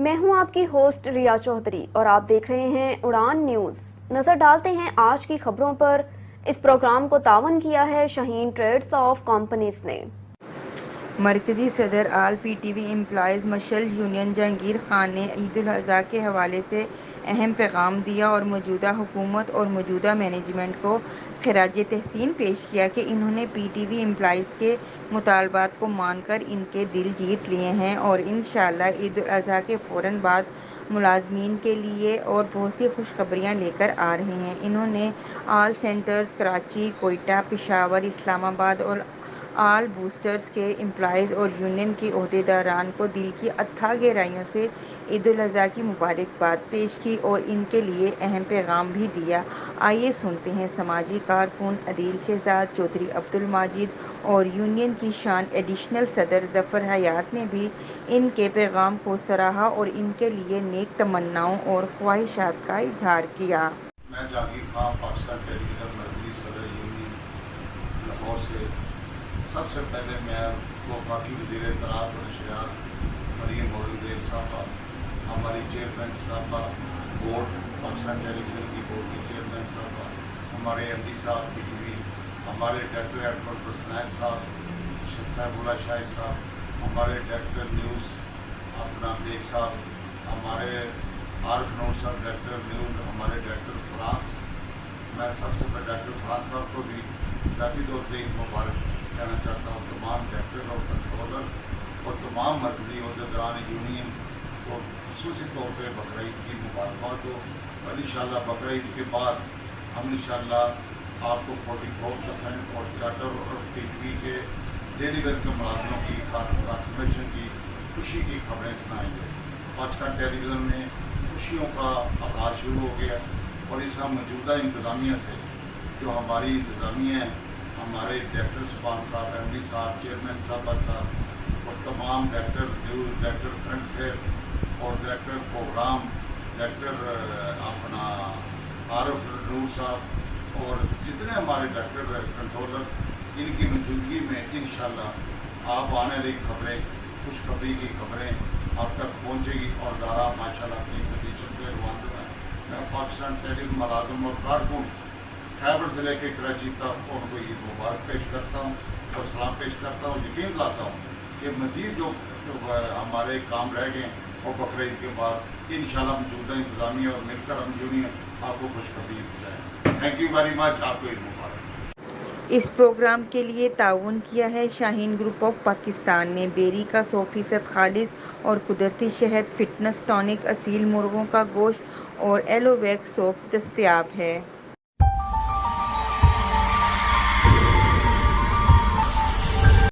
میں ہوں آپ کی ہوسٹ ریا چودھری اور آپ دیکھ رہے ہیں اڑان نیوز۔ نظر ڈالتے ہیں آج کی خبروں پر۔ اس پروگرام کو تعاون کیا ہے شاہین ٹریڈز آف کمپنیز نے۔ مرکزی صدر all P T V employees مشل یونین جہانگیر خان نے عید الاضحیٰ کے حوالے سے اہم پیغام دیا اور موجودہ حکومت اور موجودہ مینجمنٹ کو خراج تحسین پیش کیا کہ انہوں نے پی ٹی وی امپلائیز کے مطالبات کو مان کر ان کے دل جیت لیے ہیں اور انشاءاللہ عید الاضحیٰ کے فوراً بعد ملازمین کے لیے اور بہت سی خوشخبریاں لے کر آ رہے ہیں۔ انہوں نے آل سینٹرز کراچی، کوئٹہ، پشاور، اسلام آباد اور آل بوسٹرز کے امپلائیز اور یونین کے عہدیداران کو دل کی اتھاہ گہرائیوں سے عید الاضحیٰ کی مبارکباد پیش کی اور ان کے لیے اہم پیغام بھی دیا۔ آئیے سنتے ہیں سماجی کارکن عدیل شہزاد چودھری عبد المجید اور یونین کی شان ایڈیشنل صدر ظفر حیات نے بھی ان کے پیغام کو سراہا اور ان کے لیے نیک تمناؤں اور خواہشات کا اظہار کیا۔ میں جہانگیر خان پاکستان ٹیلی ویژن مرکزی صدر یونین لاہور سے سب سے پہلے میں وفاقی وزیر اطلاعات و نشریات مریم مولودین صاحبہ، ہماری چیئرمین صاحبہ بورڈ پاکستان ٹیلی ویژن کی بورڈ کی چیئرمین صاحبہ، ہمارے ایم ڈی صاحب پی ٹی وی، ہمارے ڈائریکٹر ایڈمنٹ پرسنائل صاحب صاحب اللہ شاہ صاحب، ہمارے ڈائریکٹر نیوز اپنا بیگ صاحب، ہمارے عارف نور صاحب ڈائریکٹر نیوز، ہمارے ڈائریکٹر فرانس، میں سب سے پہلے ڈائریکٹر فرانس صاحب کو بھی ذاتی طور پہ مبارک کہنا چاہتا ہوں۔ تمام ڈائریکٹر اور کنٹرولر اور تمام مرکزی عہدیداران یونین کو خصوصی طور پہ بقرعید کی مبارکباد ہو اور انشاءاللہ بقرعید کے بعد ہم انشاءاللہ آپ کو 44% اور چارٹر اور پی ٹی وی کے ڈیلی ویئر کے ملازموں کی کارپوریشن کی خوشی کی خبریں سنائیں گے۔ پاکستان ٹیلی ویژن میں خوشیوں کا آغاز شروع ہو گیا اور اس موجودہ انتظامیہ سے جو ہماری انتظامیہ ہیں، ہمارے ڈائریکٹر سبحان صاحب، ایم ڈی صاحب، چیئرمین صاحب اور تمام director news, director current affair اور ڈائریکٹر پروگرام، ڈائریکٹر اپنا عارف نور صاحب اور جتنے ہمارے ڈائریکٹر کنٹرولر، ان کی موجودگی میں انشاءاللہ آپ آنے والی خبریں، خوشخبری کی خبریں آپ تک پہنچے گی اور دارا ماشاءاللہ اپنی پوزیشن پہ روانہ ہے۔ میں پاکستان ٹیلی ویژن ملازم اور کارکن خیبر سے لے کے کراچی تک ان کو عید مبارک پیش کرتا ہوں اور سلام پیش کرتا ہوں۔ یقین دلاتا ہوں کہ مزید جو ہمارے کام رہ گئے اور بقرعید کے بعد انشاءاللہ موجودہ انتظامیہ اور مل کر ہم یونین آپ کو خوشخبری پہنچائیں۔ تھینک یو ویری مچ، آپ کو عید مبارک۔ اس پروگرام کے لیے تعاون کیا ہے شاہین گروپ آف پاکستان نے۔ بیری کا 100% خالص اور قدرتی شہد، فٹنس ٹانک، اصیل مرغوں کا گوشت اور ایلو ویکس سوپ دستیاب ہے۔